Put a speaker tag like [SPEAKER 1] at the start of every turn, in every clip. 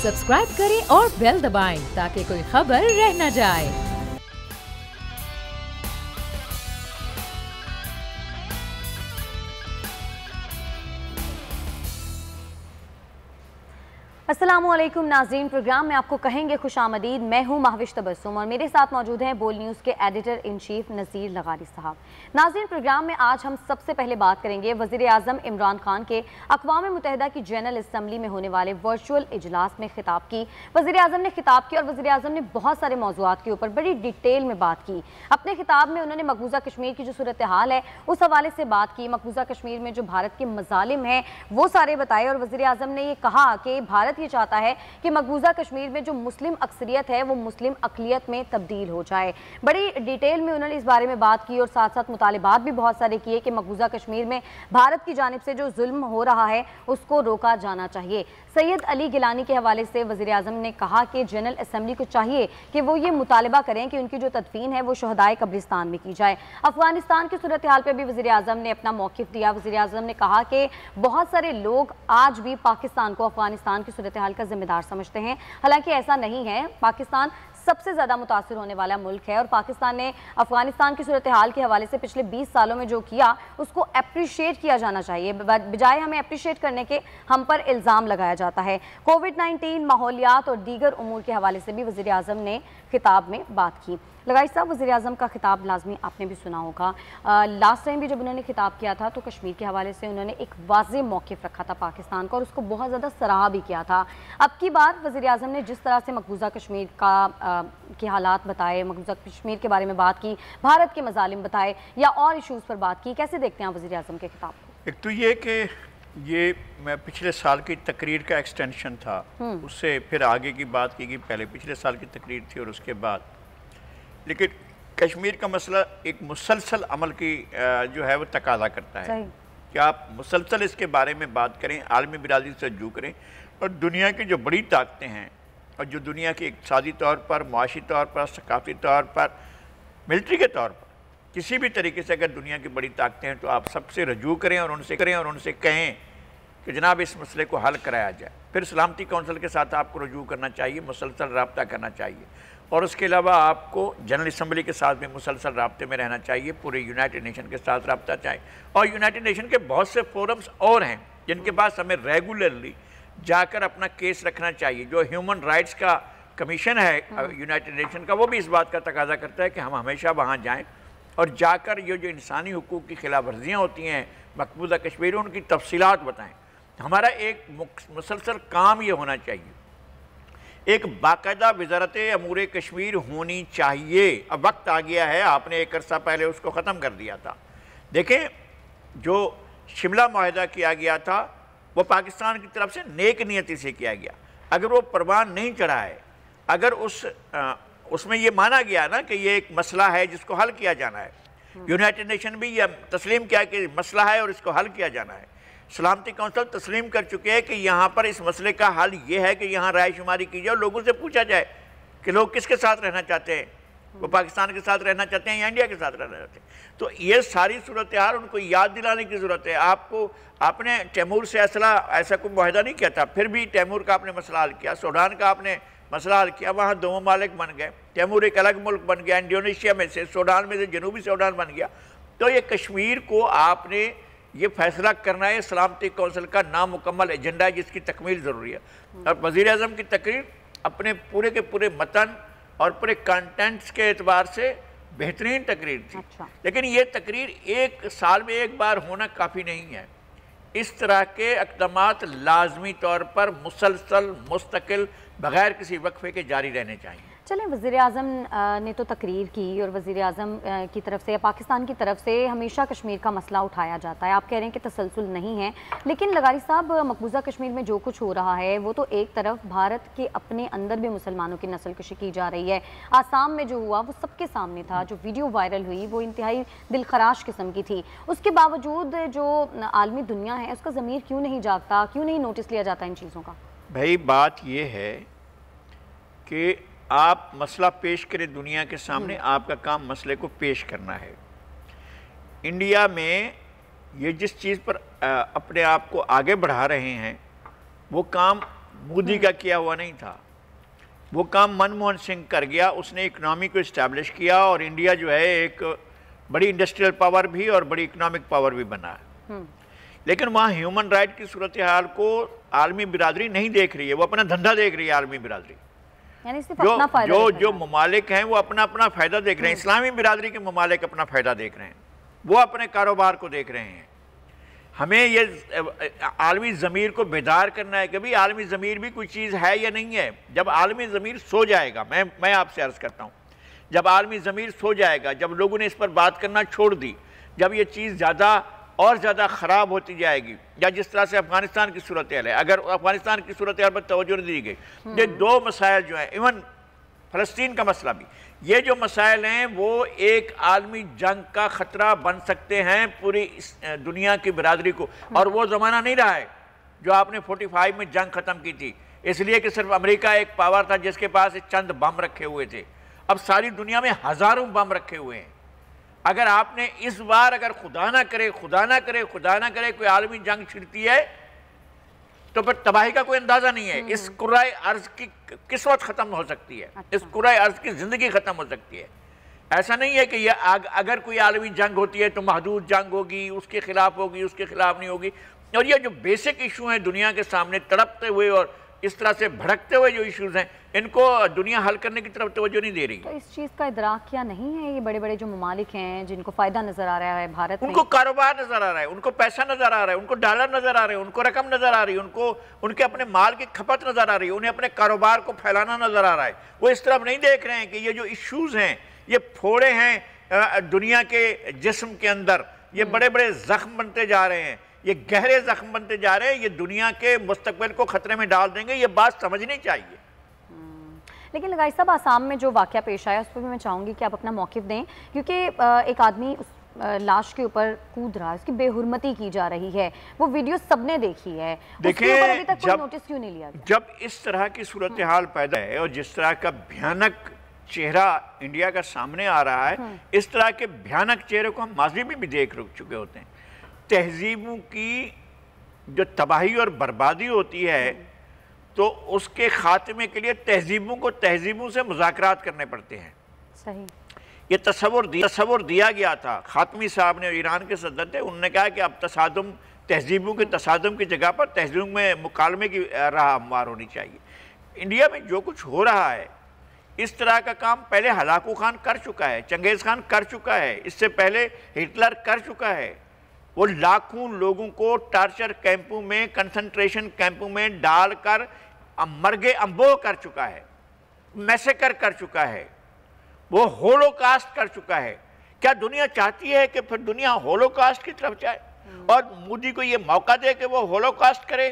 [SPEAKER 1] Subscribe करें और bell दबाएं ताकि कोई खबर रह न जाए।
[SPEAKER 2] अस्सलामुअलैकुम नाज़रीन, प्रोग्राम में आपको कहेंगे खुशामदीद। मैं हूं महविश तबस्सुम और मेरे साथ मौजूद हैं बोल न्यूज़ के एडिटर इन चीफ नज़ीर लगारी साहब। नाज़रीन, प्रोग्राम में आज हम सबसे पहले बात करेंगे वज़ीर आज़म इमरान खान के अक़वाम मुत्तहिदा की जनरल असम्बली में होने वाले वर्चुअल इजलास में खिताब की। वज़ीर आज़म ने खिताब किया और वज़ीर आज़म ने बहुत सारे मौज़ूआत के ऊपर बड़ी डिटेल में बात की। अपने खिताब में उन्होंने मकबूजा कश्मीर की जो सूरत हाल है उस हवाले से बात की। मकबूजा कश्मीर में जो भारत के मज़ालिम हैं वो सारे बताए और वज़ीर आज़म ने ये कहा कि भारत ये चाहता है कि मकबूजा कश्मीर में जो मुस्लिम अक्सरियत है वो मुस्लिम अक़लियत में तब्दील हो जाए। बड़ी डिटेल में उन्होंने इस बारे में बात की और साथ साथ मुतालिबात भी बहुत सारे किए कि मकबूजा कश्मीर में भारत की जानिब से जो जुल्म हो रहा है उसको रोका जाना चाहिए। सैयद अली गिलानी के हवाले से वज़ीर आज़म ने कहा कि जनरल असम्बली को चाहिए कि वो ये मुतालबा करें कि उनकी जो तदफीन है वो शहदाए कब्रिस्तान में की जाए। अफगानिस्तान की सूरत हाल पर भी वज़ीर आज़म ने अपना मौक़िफ़ दिया। वज़ीर आज़म ने कहा कि बहुत सारे लोग आज भी पाकिस्तान को अफगानिस्तान की सूरत हाल का जिम्मेदार समझते हैं, हालांकि ऐसा नहीं है। पाकिस्तान सबसे ज़्यादा मुतासिर होने वाला मुल्क है और पाकिस्तान ने अफगानिस्तान की सूरत हाल के हवाले से पिछले 20 सालों में जो किया उसको अप्रिशिएट किया जाना चाहिए, बजाय हमें अप्रिशिएट करने के हम पर इल्ज़ाम लगाया जाता है। कोविड-19, माहौलियात और दीगर उमूर के हवाले से भी वज़ीर आज़म ने खिताब में बात की। लगाई साहब, वज़ीर आज़म का खिताब लाजमी आपने भी सुना होगा। लास्ट टाइम भी जब उन्होंने खिताब किया था तो कश्मीर के हवाले से उन्होंने एक वाज़ेह मौक़िफ़ रखा था पाकिस्तान का और उसको बहुत ज़्यादा सराहा भी किया था। अब की बार वज़ीर आज़म ने जिस तरह से मकबूजा कश्मीर के हालात बताए, मकबूजा कश्मीर के बारे में बात की, भारत के मज़ालिम बताए या और इशूज़ पर बात की, कैसे देखते हैं आप वज़ीर आज़म के खिताब को?
[SPEAKER 3] एक तो ये कि ये मैं पिछले साल की तकरीर का एक्सटेंशन था, उससे फिर आगे की बात की गई। पहले पिछले साल की तकरीर थी और उसके बाद, लेकिन कश्मीर का मसला एक मुसलसल अमल की जो है वो तकाजा करता है कि आप मुसलसल इसके बारे में बात करें, आलमी बिरादरी से रजू करें और दुनिया की जो बड़ी ताकतें हैं और जो दुनिया की इक़्तिसादी तौर पर, मुआशी तौर पर, सकाफ़ती तौर पर, मिलिट्री के तौर पर, किसी भी तरीके से अगर दुनिया की बड़ी ताकतें हैं तो आप सबसे रजू करें और उनसे कहें कि जनाब इस मसले को हल कराया जाए। फिर सलामती कौंसिल के साथ आपको रजू करना चाहिए, मुसलसल रब्ता करना चाहिए और उसके अलावा आपको जनरल असम्बली के साथ भी मुसलसल रब्ते में रहना चाहिए, पूरे यूनाइटेड नेशन के साथ रब्ता चाहिए। और यूनाइटेड नेशन के बहुत से फोरम्स और हैं जिनके पास हमें रेगुलरली जाकर अपना केस रखना चाहिए। जो ह्यूमन राइट्स का कमीशन है यूनाइटेड नेशन का, वो भी इस बात का तकाजा करता है कि हम हमेशा वहाँ जाएँ और जाकर ये जो इंसानी हुकूक की खिलाफ वर्जियाँ होती हैं मकबूजा कश्मीर, उनकी तफसीलात बताएँ। हमारा एक मुसलसल काम ये होना चाहिए, एक बाकायदा वज़ारत अमूर कश्मीर होनी चाहिए। अब वक्त आ गया है, आपने एक अरसा पहले उसको ख़त्म कर दिया था। देखें, जो शिमला मुआहदा किया गया था वो पाकिस्तान की तरफ से नेक नियति से किया गया। अगर वो परवान नहीं चढ़ा है, अगर उसमें ये माना गया ना कि ये एक मसला है जिसको हल किया जाना है, यूनाइटेड नेशन भी यह तस्लीम किया कि मसला है और इसको हल किया जाना है। सलामती कौंसिल तस्लीम कर चुके हैं कि यहाँ पर इस मसले का हल ये है कि यहाँ रायशुमारी की जाए और लोगों से पूछा जाए कि लोग किसके साथ रहना चाहते हैं, वो पाकिस्तान के साथ रहना चाहते हैं या इंडिया के साथ रहना चाहते हैं। तो ये सारी सूरत हाल उनको याद दिलाने की ज़रूरत है। आपने तैमूर से ऐसा कोई मुआहदा नहीं किया था, फिर भी तैमूर का आपने मसला हल किया, सूडान का आपने मसला हल किया, वहाँ दो ममालिक बन गए, तैमूर एक अलग मुल्क बन गया, इंडोनेशिया में से, सूडान में से जनूबी सूडान बन गया। तो ये कश्मीर को आपने ये फैसला करना है, सलामती कौंसिल का नामुकम्मल एजेंडा है जिसकी तकमील ज़रूरी है। और वज़ीर आज़म की तकरीर अपने पूरे के पूरे मतन और पूरे कंटेंट्स के एतबार से बेहतरीन तकरीर थी। लेकिन ये तकरीर एक साल में एक बार होना काफ़ी नहीं है। इस तरह के इक़दामात लाजमी तौर पर मुसलसल मुस्तकिल बग़ैर किसी वक्फे के जारी रहने चाहिए।
[SPEAKER 2] चलें, वज़ीर आज़म ने तो तकरीर की और वज़ीर आज़म की तरफ से या पाकिस्तान की तरफ से हमेशा कश्मीर का मसला उठाया जाता है। आप कह रहे हैं कि तसलसल नहीं है, लेकिन लगारी साहब, मकबूजा कश्मीर में जो कुछ हो रहा है वो तो एक तरफ भारत के अपने अंदर भी मुसलमानों की नस्लकशी की जा रही है। आसाम में जो हुआ वो सबके सामने था, जो वीडियो वायरल हुई वो इंतहाई दिलखराश किस्म की थी। उसके बावजूद जो आलमी दुनिया है उसका ज़मीर क्यों नहीं जागता, क्यों नहीं नोटिस लिया जाता इन चीज़ों का?
[SPEAKER 3] भाई बात ये है कि आप मसला पेश करें दुनिया के सामने, आपका काम मसले को पेश करना है। इंडिया में ये जिस चीज़ पर अपने आप को आगे बढ़ा रहे हैं वो काम मोदी का किया हुआ नहीं था। वो काम मनमोहन सिंह कर गया, उसने इकनॉमी को इस्टेब्लिश किया और इंडिया जो है एक बड़ी इंडस्ट्रियल पावर भी और बड़ी इकोनॉमिक पावर भी बना है। लेकिन वहाँ ह्यूमन राइट की सूरत हाल को आलमी बिरादरी नहीं देख रही है, वो अपना धंधा देख रही है आलमी बिरादरी।
[SPEAKER 2] यानी सिर्फ अपना फायदा
[SPEAKER 3] जो ममालिक हैं वो अपना अपना फ़ायदा देख रहे हैं। इस्लामी बिरादरी के ममालिक अपना फ़ायदा देख रहे हैं, वो अपने कारोबार को देख रहे हैं। हमें ये आलमी ज़मीर को बेदार करना है कि भाई आलमी ज़मीर भी कोई चीज़ है या नहीं है। जब आलमी ज़मीर सो जाएगा, मैं आपसे अर्ज़ करता हूँ, जब आलमी ज़मीर सो जाएगा, जब लोगों ने इस पर बात करना छोड़ दी, जब ये चीज़ ज़्यादा और ज़्यादा ख़राब होती जाएगी, या जिस तरह से अफ़गानिस्तान की सूरत हाल है, अगर अफ़गानिस्तान की सूरत हाल पर तवज्जो नहीं दी गई, ये दो मसाइल जो हैं, इवन फ़लस्तीन का मसला भी, ये जो मसाइल हैं वो एक आलमी जंग का ख़तरा बन सकते हैं पूरी दुनिया की बिरादरी को। और वो ज़माना नहीं रहा है जो आपने 45 में जंग ख़त्म की थी, इसलिए कि सिर्फ अमेरिका एक पावर था जिसके पास चंद बम रखे हुए थे। अब सारी दुनिया में हज़ारों बम रखे हुए हैं। अगर आपने इस बार, अगर खुदा ना करे कोई आलमी जंग छिड़ती है तो फिर तबाही का कोई अंदाजा नहीं है। इस कुराए अर्ज की किस्मत खत्म हो सकती है। इस कुराए अर्ज की जिंदगी खत्म हो सकती है। ऐसा नहीं है कि ये अगर कोई आलमी जंग होती है तो महदूद जंग होगी, उसके खिलाफ होगी, उसके खिलाफ नहीं होगी। और ये जो बेसिक इशू हैं दुनिया के सामने तड़पते हुए और इस तरह से भड़कते हुए जो इश्यूज हैं, इनको दुनिया हल करने की तरफ तवज्जो नहीं दे रही।
[SPEAKER 2] तो इस चीज़ का इदराक क्या नहीं है? ये बड़े बड़े जो ममालिक हैं जिनको फ़ायदा नज़र आ रहा है भारत में,
[SPEAKER 3] उनको कारोबार नज़र आ रहा है, उनको पैसा नज़र आ रहा है, उनको डॉलर नज़र आ रहे हैं, उनको रकम नज़र आ रही है, उनको उनके अपने माल की खपत नज़र आ रही है, उन्हें अपने कारोबार को फैलाना नज़र आ रहा है। वो इस तरफ नहीं देख रहे हैं कि ये जो इश्यूज़ हैं, ये फोड़े हैं दुनिया के जिस्म के अंदर, ये बड़े बड़े ज़ख्म बनते जा रहे हैं, ये गहरे जख्म बनते जा रहे हैं, ये दुनिया के मुस्तकबिल को खतरे में डाल देंगे। ये बात समझनी चाहिए।
[SPEAKER 2] लेकिन लगाई साहब, आसाम में जो वाक़या पेश आया उस पर भी मैं चाहूँगी कि आप अपना मौक़िफ़ दें, क्योंकि एक आदमी उस लाश के ऊपर कूद रहा है, उसकी बेहुरमती की जा रही है, वो वीडियो सबने देखी है।
[SPEAKER 3] देखिए,
[SPEAKER 2] अभी तक कोई नोटिस क्यों नहीं लिया गया?
[SPEAKER 3] जब इस तरह की सूरत हाल पैदा है और जिस तरह का भयानक चेहरा इंडिया का सामने आ रहा है, इस तरह के भयानक चेहरे को हम माजी में भी देख चुके होते हैं। तहजीबों की जो तबाही और बर्बादी होती है तो उसके खात्मे के लिए तहजीबों को तहजीबों से मुज़ाकरात करने पड़ते हैं।
[SPEAKER 2] सही।
[SPEAKER 3] ये तसव्वुर दिया गया था। खातमी साहब ने, ईरान के सदर थे, उन्होंने कहा कि अब तसादुम, तहजीबों के तसादुम की जगह पर तहजीबों में मुकालमे की राह हमवार होनी चाहिए। इंडिया में जो कुछ हो रहा है, इस तरह का काम पहले हलाकू खान कर चुका है, चंगेज़ खान कर चुका है, इससे पहले हिटलर कर चुका है। वो लाखों लोगों को टार्चर कैंपों में, कंसंट्रेशन कैंपों में डालकर मर्गे अम्बो कर चुका है, मैसेकर कर चुका है, वो होलोकास्ट कर चुका है। क्या दुनिया चाहती है कि फिर दुनिया होलोकास्ट की तरफ जाए और मोदी को ये मौका दे कि वो होलोकास्ट करे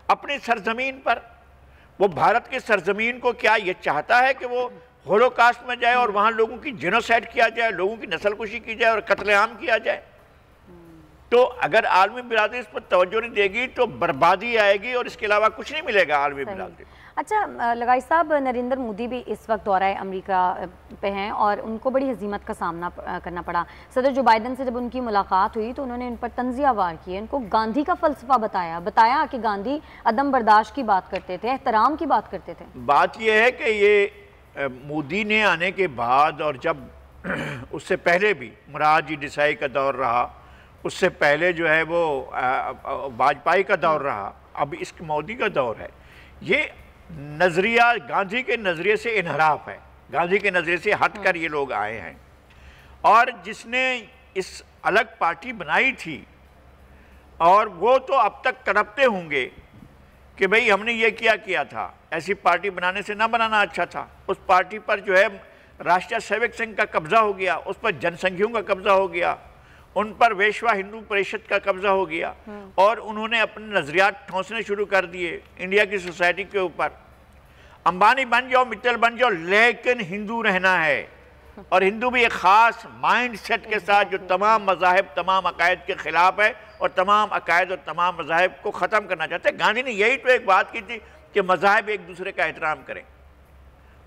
[SPEAKER 3] अपनी सरजमीन पर? वो भारत की सरजमीन को क्या ये चाहता है कि वो होलोकास्ट में जाए और वहाँ लोगों की जेनोसाइड किया जाए, लोगों की नस्लकुशी की जाए और कत्लेआम किया जाए? तो अगर आलमी बिरादरी इस पर तवज्जो नहीं देगी तो बर्बादी आएगी और इसके अलावा कुछ नहीं मिलेगा आलमी बिरादरी।
[SPEAKER 2] अच्छा लगाई साहब, नरेंद्र मोदी भी इस वक्त दौरा अमेरिका पे हैं और उनको बड़ी हजीमत का सामना करना पड़ा। सदर जो बाइडन से जब उनकी मुलाकात हुई तो उन्होंने उन पर तंजिया वार किए, उनको गांधी का फ़लसफ़ा बताया कि गांधी अदम बर्दाश्त की बात करते थे, एहतराम की बात करते थे।
[SPEAKER 3] बात यह है कि ये मोदी ने आने के बाद और जब उससे पहले भी मुराद जी देसाई का दौर रहा, उससे पहले जो है वो वाजपेयी का दौर रहा, अब इस मोदी का दौर है। ये नज़रिया गांधी के नज़रिए से इनहराफ है, गांधी के नज़रिए से हट कर ये लोग आए हैं। और जिसने इस अलग पार्टी बनाई थी और वो तो अब तक तड़पते होंगे कि भाई हमने ये किया था, ऐसी पार्टी बनाने से ना बनाना अच्छा था। उस पार्टी पर जो है राष्ट्रीय सेवक संघ का कब्जा हो गया, उस पर जनसंघियों का कब्जा हो गया, उन पर वेश्वा हिंदू परिषद का कब्जा हो गया और उन्होंने अपने नजरियात ठोंसने शुरू कर दिए इंडिया की सोसाइटी के ऊपर। अंबानी बन जाओ, मित्तल बन जाओ, लेकिन हिंदू रहना है। और हिंदू भी एक ख़ास माइंड सेट के साथ जो तमाम मज़ाहिब, तमाम अकायद के ख़िलाफ़ है और तमाम अकायद और तमाम मज़ाहिब को ख़त्म करना चाहते हैं। गांधी ने यही तो एक बात की थी कि मज़ाहिब एक दूसरे का एहतराम करें,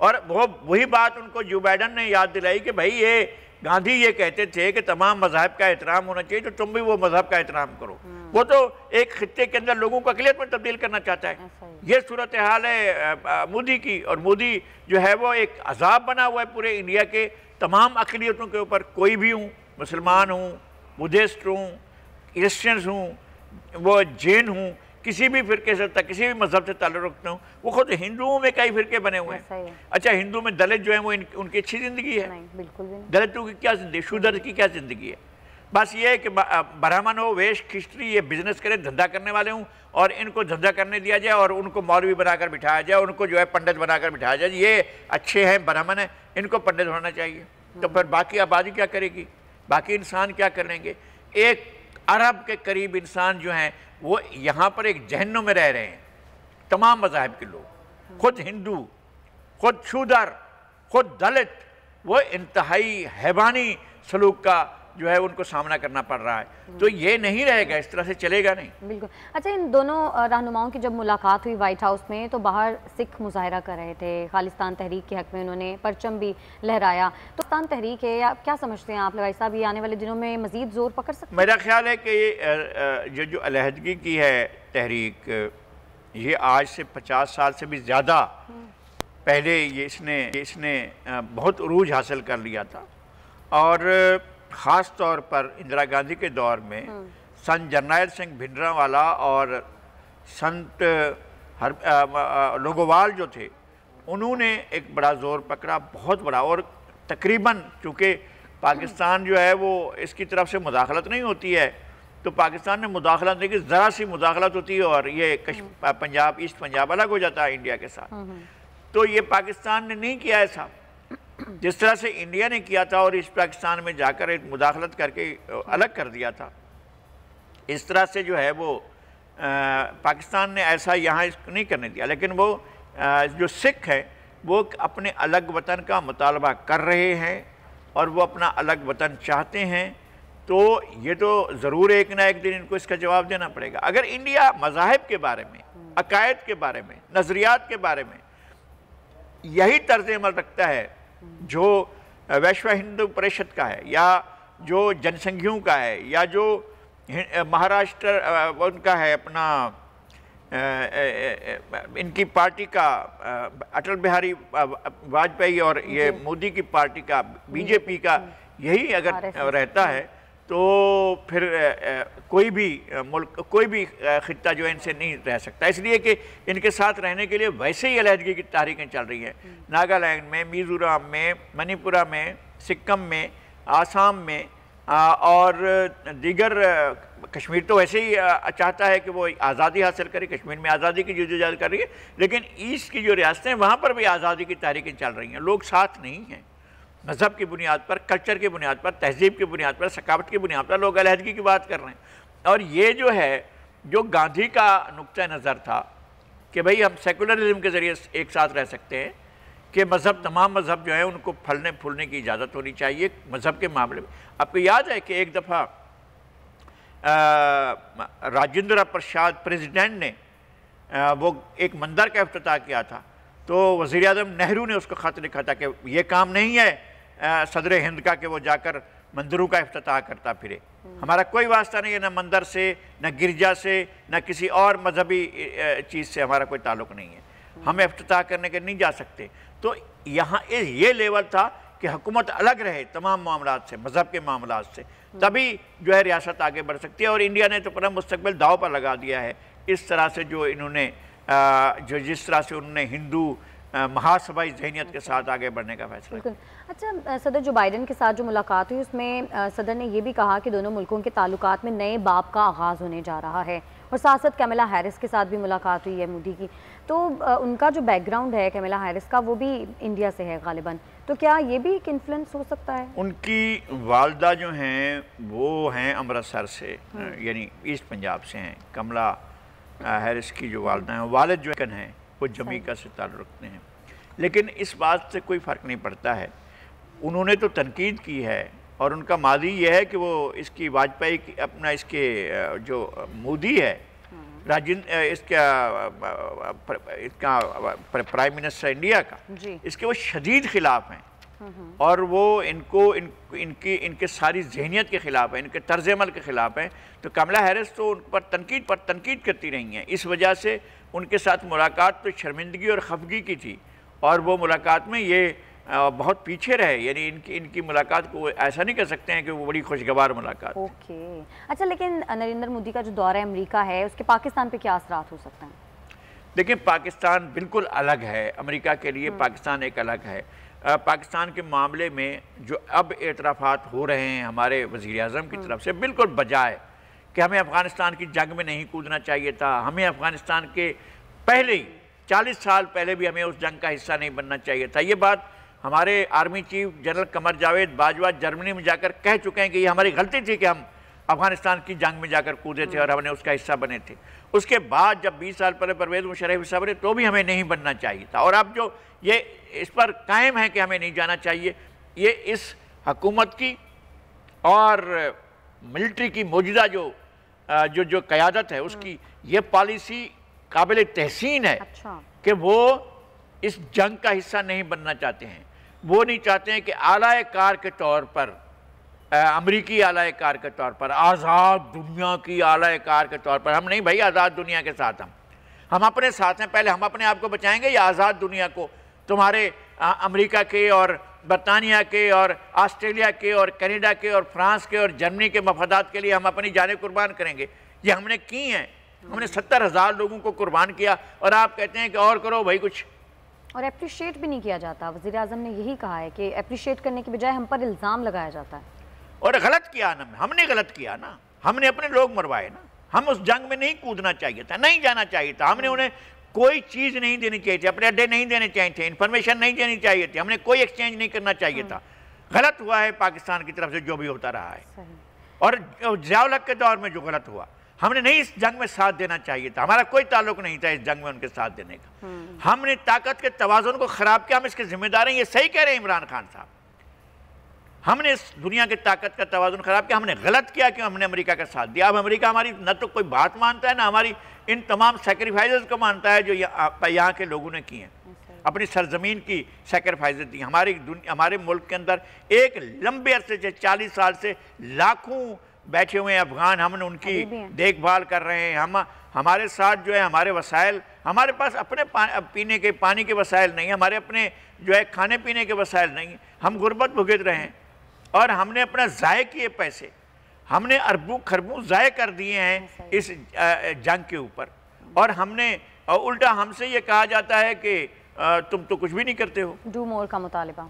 [SPEAKER 3] और वही बात उनको जो बाइडन ने याद दिलाई कि भाई ये गांधी ये कहते थे कि तमाम मज़हब का एहतराम होना चाहिए, तो तुम भी वो मज़हब का एहतराम करो। वो तो एक खित्ते के अंदर लोगों को अक़लियत में तब्दील करना चाहता है। ये सूरत हाल है मोदी की, और मोदी जो है वो एक अजाब बना हुआ है पूरे इंडिया के तमाम अक़लियतों के ऊपर। कोई भी हूँ, मुसलमान हूँ, बुद्धिस्ट हूँ, क्रिश्चियंस हूँ, वो जैन हूँ, किसी भी फिरके से, किसी भी मजहब से ताल्लुक़ रखता हूँ, वो खुद हिंदुओं में कई फिरके बने हुए हैं। अच्छा, हिंदू में दलित जो है वो उनकी अच्छी ज़िंदगी है? नहीं, बिल्कुल भी नहीं। दलितों की क्या ज़िंदगी, शूद्र की क्या ज़िंदगी है? बस ये है कि ब्राह्मण हो, वेश खिस्ट्री, ये बिजनेस करें, धंधा करने वाले हूँ, और इनको धंधा करने दिया जाए और उनको मौलवी बनाकर बिठाया जाए, उनको जो है पंडित बनाकर बिठाया जाए। ये अच्छे हैं, ब्राह्मण हैं, इनको पंडित होना चाहिए। तो फिर बाकी आबादी क्या करेगी? बाकी इंसान क्या करेंगे? 1 अरब के करीब इंसान जो हैं वो यहाँ पर एक जहन्नुम में रह रहे हैं, तमाम मज़ाहिब के लोग, खुद हिंदू, खुद शूदर, खुद दलित, वो इंतहाई हैवानी सलूक का जो है उनको सामना करना पड़ रहा है। तो ये नहीं रहेगा, इस तरह से चलेगा नहीं।
[SPEAKER 2] बिल्कुल। अच्छा, इन दोनों रहनुमाओं की जब मुलाकात हुई व्हाइट हाउस में, तो बाहर सिख मुजाहरा कर रहे थे, खालिस्तान तहरीक के हक में उन्होंने परचम भी लहराया। तो खालिस्तान तहरीक है, या क्या समझते हैं आप लवाई साहब, ये आने वाले दिनों में मजीद जोर पकड़ सकते हैं?
[SPEAKER 3] मेरा ख्याल है कि ये जो अलहदगी की है तहरीक, ये आज से 50 साल से भी ज़्यादा पहले ये इसने बहुत उरूज हासिल कर लिया था। और ख़ास तौर पर इंदिरा गांधी के दौर में संत जरनैल सिंह भिंडरावाला और संत लोंगोवाल जो थे, उन्होंने एक बड़ा ज़ोर पकड़ा, बहुत बड़ा। और तकरीबन चूँकि पाकिस्तान जो है वो इसकी तरफ से मुदाखलत नहीं होती है, तो पाकिस्तान ने मुदाखलत नहीं की, ज़रा सी मुदाखलत होती है और ये पंजाब, ईस्ट पंजाब अलग हो जाता है इंडिया के साथ। तो ये पाकिस्तान ने नहीं किया ऐसा, जिस तरह से इंडिया ने किया था और इस पाकिस्तान में जाकर एक मुदाखलत करके अलग कर दिया था। इस तरह से जो है वो पाकिस्तान ने ऐसा यहाँ नहीं करने दिया। लेकिन वो जो सिख हैं वो अपने अलग वतन का मुतालबा कर रहे हैं और वो अपना अलग वतन चाहते हैं। तो ये तो ज़रूर एक ना एक दिन इनको इसका जवाब देना पड़ेगा। अगर इंडिया मज़ाहिब के बारे में, अकायद के बारे में, नज़रियात के बारे में यही तर्ज अमल रखता है जो विश्व हिंदू परिषद का है, या जो जनसंघियों का है, या जो महाराष्ट्र उनका है अपना इनकी पार्टी का अटल बिहारी वाजपेयी और ये मोदी की पार्टी का बीजेपी का, यही अगर रहता है तो फिर कोई भी मुल्क, कोई भी खित्ता जो है इनसे नहीं रह सकता। इसलिए कि इनके साथ रहने के लिए वैसे ही अलहदगी की तहरीकें चल रही हैं, नागालैंड में, मिज़ोरम में, मणिपुरा में, सिक्किम में, आसाम में और दीगर। कश्मीर तो वैसे ही चाहता है कि वो आज़ादी हासिल करे, कश्मीर में आज़ादी की जद्दोजहद कर रही है, लेकिन ईस्ट की जो रियासतें हैं वहाँ पर भी आज़ादी की तहरीकें चल रही हैं। लोग साथ नहीं हैं, मज़हब की बुनियाद पर, कल्चर की बुनियाद पर, तहजीब की बुनियाद पर, सकावत की बुनियाद पर लोग अलहदगी की बात कर रहे हैं। और ये जो है, जो गांधी का नुक्ता नज़र था कि भाई हम सेकुलरिज्म के ज़रिए एक साथ रह सकते हैं, कि मज़हब, तमाम मज़हब जो है उनको फलने फूलने की इजाज़त होनी चाहिए मज़हब के मामले में। आपको याद है कि एक दफ़ा राजेंद्र प्रसाद प्रेसिडेंट ने वो एक मंदिर का इफ्तिताह किया था, तो वज़ीर आज़म नेहरू ने उसको ख़त लिखा था कि ये काम नहीं है सदर हिंद का कि वो जाकर मंदिरों का इफ्तिताह करता फिरे। हमारा कोई वास्ता नहीं है, न मंदिर से, न गिरजा से, न किसी और मजहबी चीज़ से हमारा कोई ताल्लुक़ नहीं है, हम इफ्तिताह करने के नहीं जा सकते। तो यहाँ ये लेवल था कि हुकूमत अलग रहे तमाम मामलात से, मज़हब के मामलात से, तभी जो है रियासत आगे बढ़ सकती है। और इंडिया ने तो अपना मुस्तकबिल दाव पर लगा दिया है इस तरह से, जो इन्होंने जिस तरह से उन्होंने हिंदू महासभाई ज़हनियत के साथ आगे बढ़ने का फैसला किया।
[SPEAKER 2] अच्छा, सदर जो बाइडेन के साथ जो मुलाकात हुई उसमें सदर ने ये भी कहा कि दोनों मुल्कों के ताल्लुकात में नए बाब का आगाज़ होने जा रहा है, और साथ साथ कैमला हैरिस के साथ भी मुलाकात हुई है मोदी की। तो उनका जो बैकग्राउंड है कैमला हैरिस का, वो भी इंडिया से है गालिबन, तो क्या ये भी एक इन्फ्लुएंस हो सकता है? उनकी
[SPEAKER 3] वालदा जो हैं वो हैं अमृतसर से, यानी ईस्ट पंजाब से हैं। कमला हैरिस की जो वालदा हैं, वालिद जो हैं वो जमीका से ताल्लुक़ रखते हैं। लेकिन इस बात से कोई फ़र्क नहीं पड़ता है, उन्होंने तो तनकीद की है और उनका मादी ये है कि वो इसकी वाजपेयी की अपना इसके जो मोदी है इसका प्राइम मिनिस्टर इंडिया का, इसके वो शदीद खिलाफ हैं। और वो इनके सारी जहनीत के ख़िलाफ़ है, इनके तर्ज अमल के ख़िलाफ़ है। तो कमला हैरिस तो उन पर तनकीद करती रही हैं। इस वजह से उनके साथ मुलाकात तो शर्मिंदगी और खफगी की थी, और वो मुलाकात में ये बहुत पीछे रहे, यानी इनकी मुलाकात को ऐसा नहीं कह सकते हैं कि वो बड़ी खुशगवार मुलाकात।
[SPEAKER 2] ओके, अच्छा, लेकिन नरेंद्र मोदी का जो दौरा अमेरिका है उसके पाकिस्तान पे क्या असरात हो सकते हैं?
[SPEAKER 3] देखिए, पाकिस्तान बिल्कुल अलग है, अमेरिका के लिए पाकिस्तान एक अलग है। पाकिस्तान के मामले में जो अब एतराफ़ात हो रहे हैं हमारे वज़ीर-ए-आज़म की तरफ से, बिल्कुल बजाय कि हमें अफ़गानिस्तान की जंग में नहीं कूदना चाहिए था, हमें अफ़गानिस्तान के पहले ही 40 साल पहले भी हमें उस जंग का हिस्सा नहीं बनना चाहिए था। ये बात हमारे army chief general Qamar Javed Bajwa Germany में जाकर कह चुके हैं कि ये हमारी गलती थी कि हम अफ़गानिस्तान की जंग में जाकर कूदे थे और हमने उसका हिस्सा बने थे। उसके बाद जब 20 साल पहले परवेज़ मुशर्रफ हिस्सा बने तो भी हमें नहीं बनना चाहिए था, और अब जो ये इस पर कायम है कि हमें नहीं जाना चाहिए, ये इस हुकूमत की और मिलिट्री की मौजूदा जो क़यादत है उसकी ये पॉलिसी काबिल तहसीन है।
[SPEAKER 2] अच्छा।
[SPEAKER 3] कि वो इस जंग का हिस्सा नहीं बनना चाहते हैं। वो नहीं चाहते हैं कि आलाए कार के तौर पर, अमरीकी आलाए कार के तौर पर, आज़ाद दुनिया की आलाए कार के तौर पर, हम नहीं भाई, आज़ाद दुनिया के साथ हम अपने साथ हैं। पहले हम अपने आप को बचाएंगे या आज़ाद दुनिया को? तुम्हारे अमेरिका के और बरतानिया के और ऑस्ट्रेलिया के और कनाडा के और फ्रांस के और जर्मनी के मफादात के लिए हम अपनी जानें कुर्बान करेंगे? ये हमने की हैं। हमने 70,000 लोगों को कुर्बान किया, और आप कहते हैं कि और करो भाई कुछ।
[SPEAKER 2] और अप्रिशिएट भी नहीं किया जाता। वज़ीर आज़म ने यही कहा है कि अप्रिशिएट करने की बजाय हम पर इल्ज़ाम लगाया जाता है।
[SPEAKER 3] और गलत किया ना, हमने गलत किया ना, हमने अपने लोग मरवाए ना। हम उस जंग में नहीं कूदना चाहिए था, नहीं जाना चाहिए था। हमने उन्हें कोई चीज़ नहीं देनी चाहिए थी, अपने अड्डे नहीं देने चाहिए थे, इन्फॉर्मेशन नहीं देनी चाहिए थी, हमने कोई एक्सचेंज नहीं करना चाहिए था। गलत हुआ है पाकिस्तान की तरफ से जो भी होता रहा है। और ज़िया-उल हक के दौर में जो गलत हुआ, हमने नहीं इस जंग में साथ देना चाहिए था। हमारा कोई ताल्लुक नहीं था इस जंग में उनके साथ देने का। हमने ताकत के तवाज़ुन को ख़राब किया, हम इसके जिम्मेदार हैं। ये सही कह रहे हैं इमरान खान साहब। हमने इस दुनिया की ताकत का तवाज़ुन ख़राब किया, हमने गलत किया कि हमने अमेरिका का साथ दिया। अब अमेरिका हमारी न तो कोई बात मानता है, ना हमारी इन तमाम सेक्रीफाइसेस को मानता है जो यहाँ के लोगों ने किए हैं। अपनी सरजमीन की सेक्रीफाइसेस दी। हमारे मुल्क के अंदर एक लंबे अरसे से 40 साल से लाखों बैठे हुए हैं अफगान, हमने उनकी देखभाल कर रहे हैं। हमारे साथ जो है हमारे वसाइल, हमारे पास अपने पीने के पानी के वसाइल नहीं, हमारे अपने जो है खाने पीने के वसाइल नहीं। हम गुर्बत भुगत रहे हैं, और हमने अपना ज़ाय किए पैसे, हमने अरबों खरबों ज़ाय कर दिए हैं इस जंग के ऊपर। और हमने उल्टा हमसे ये कहा जाता है कि तुम तो कुछ भी नहीं करते हो।
[SPEAKER 2] डू मोर का मुतालिबा।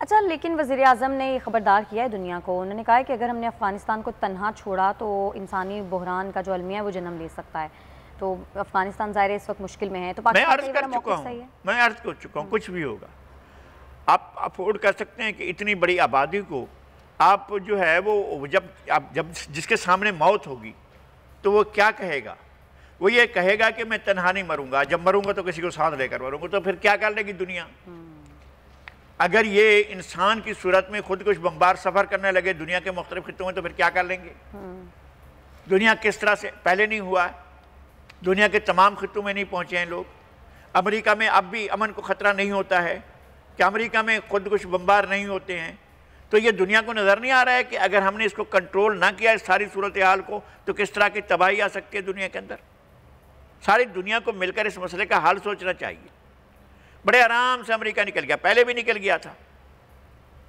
[SPEAKER 2] अच्छा, लेकिन वज़ीर आज़म ने ख़बरदार किया है दुनिया को। उन्होंने कहा है कि अगर हमने अफ़गानिस्तान को तन्हा छोड़ा तो इंसानी बहरान का जो अलमिया है वो जन्म ले सकता है। तो अफ़गानिस्तान ज़ाहिर इस वक्त मुश्किल में है। तो
[SPEAKER 3] मैं अर्ज़ कर चुका हूँ, कुछ भी होगा। आप अफोर्ड कर सकते हैं कि इतनी बड़ी आबादी को आप जो है वो जब जिसके सामने मौत होगी तो वो क्या कहेगा? वो ये कहेगा कि मैं तन्हा नहीं मरूंगा, जब मरूंगा तो किसी को साथ लेकर मरूंगा। तो फिर क्या कर लेगी दुनिया? अगर ये इंसान की सूरत में खुद कुछ बम्बार सफ़र करने लगे दुनिया के मुख्तलिफ खित्तों में, तो फिर क्या कर लेंगे? दुनिया किस तरह से पहले नहीं हुआ है, दुनिया के तमाम खित्तों में नहीं पहुँचे हैं लोग। अमेरिका में अब भी अमन को ख़तरा नहीं होता है कि अमेरिका में खुद कुछ बम्बार नहीं होते हैं। तो ये दुनिया को नज़र नहीं आ रहा है कि अगर हमने इसको कंट्रोल ना किया इस सारी सूरत हाल को, तो किस तरह की तबाही आ सकती है दुनिया के अंदर। सारी दुनिया को मिलकर इस मसले का हल सोचना चाहिए। बड़े आराम से अमेरिका निकल गया, पहले भी निकल गया था,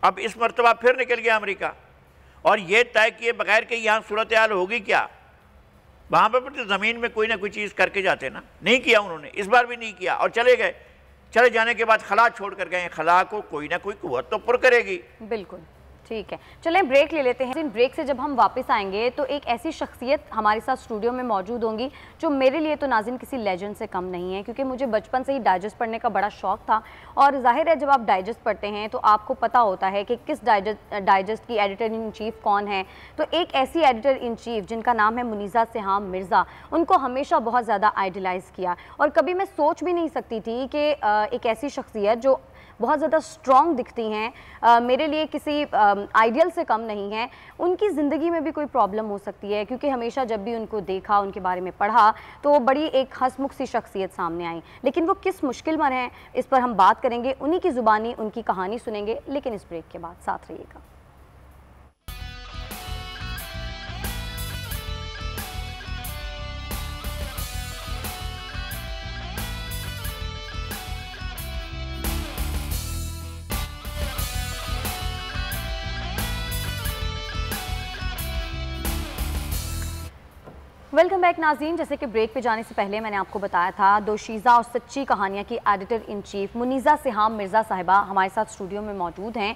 [SPEAKER 3] अब इस मरतबा फिर निकल गया अमेरिका, और ये तय किए बगैर कि यहाँ सूरत हाल होगी क्या। वहाँ पर तो ज़मीन में कोई ना कोई चीज़ करके जाते ना, नहीं किया उन्होंने, इस बार भी नहीं किया, और चले गए। चले जाने के बाद खला छोड़ कर गए। खला को कोई ना कोई कुव्वत तो पुर करेगी।
[SPEAKER 2] बिल्कुल ठीक है, चलें ब्रेक ले लेते हैं। ब्रेक से जब हम वापस आएंगे तो एक ऐसी शख्सियत हमारे साथ स्टूडियो में मौजूद होंगी जो मेरे लिए तो नाज़रीन किसी लेजेंड से कम नहीं है, क्योंकि मुझे बचपन से ही डाइजेस्ट पढ़ने का बड़ा शौक़ था। और जाहिर है जब आप डाइजेस्ट पढ़ते हैं तो आपको पता होता है कि किस डाइजेस्ट की एडिटर इन चीफ़ कौन है। तो एक ऐसी एडिटर इन चीफ़ जिनका नाम है मुनीज़ा सिहाम मिर्ज़ा, उनको हमेशा बहुत ज़्यादा आइडलाइज़ किया, और कभी मैं सोच भी नहीं सकती थी कि एक ऐसी शख्सियत जो बहुत ज़्यादा स्ट्रॉन्ग दिखती हैं, मेरे लिए किसी आइडियल से कम नहीं हैं, उनकी ज़िंदगी में भी कोई प्रॉब्लम हो सकती है? क्योंकि हमेशा जब भी उनको देखा, उनके बारे में पढ़ा, तो बड़ी एक हंसमुख सी शख्सियत सामने आई, लेकिन वो किस मुश्किल में हैं, इस पर हम बात करेंगे, उन्हीं की ज़ुबानी उनकी कहानी सुनेंगे, लेकिन इस ब्रेक के बाद साथ रहिएगा। वेलकम बैक नाज़रीन। जैसे कि ब्रेक पे जाने से पहले मैंने आपको बताया था, दोशीज़ा और सच्ची कहानियाँ की editor in chief Muniza Siham Mirza साहिबा हमारे साथ स्टूडियो में मौजूद हैं।